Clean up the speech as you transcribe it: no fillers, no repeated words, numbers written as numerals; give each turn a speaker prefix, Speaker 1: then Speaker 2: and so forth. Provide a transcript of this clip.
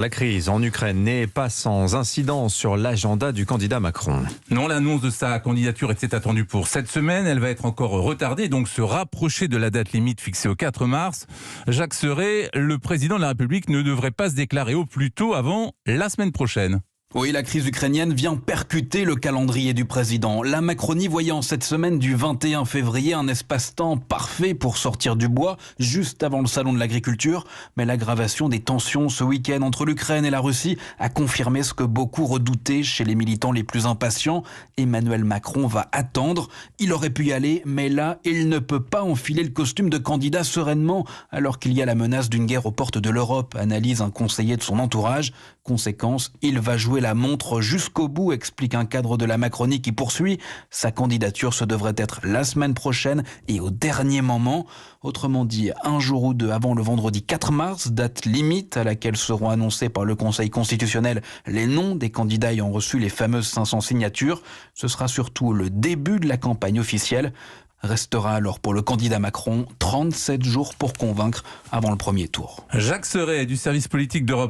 Speaker 1: La crise en Ukraine n'est pas sans incidence sur l'agenda du candidat Macron.
Speaker 2: Non, l'annonce de sa candidature était attendue pour cette semaine. Elle va être encore retardée, donc se rapprocher de la date limite fixée au 4 mars. Jacques Serret, le président de la République, ne devrait pas se déclarer au plus tôt avant la semaine prochaine.
Speaker 3: Oui, la crise ukrainienne vient percuter le calendrier du président. La Macronie voyant cette semaine du 21 février un espace-temps parfait pour sortir du bois, juste avant le salon de l'agriculture. Mais l'aggravation des tensions ce week-end entre l'Ukraine et la Russie a confirmé ce que beaucoup redoutaient chez les militants les plus impatients. Emmanuel Macron va attendre. Il aurait pu y aller, mais là, il ne peut pas enfiler le costume de candidat sereinement, alors qu'il y a la menace d'une guerre aux portes de l'Europe, analyse un conseiller de son entourage. Conséquence, il va jouer la montre jusqu'au bout, explique un cadre de la Macronie qui poursuit. Sa candidature se devrait être la semaine prochaine et au dernier moment. Autrement dit, un jour ou deux avant le vendredi 4 mars, date limite à laquelle seront annoncés par le Conseil constitutionnel les noms des candidats ayant reçu les fameuses 500 signatures. Ce sera surtout le début de la campagne officielle. Restera alors pour le candidat Macron 37 jours pour convaincre avant le premier tour.
Speaker 2: Jacques Serret du service politique d'Europe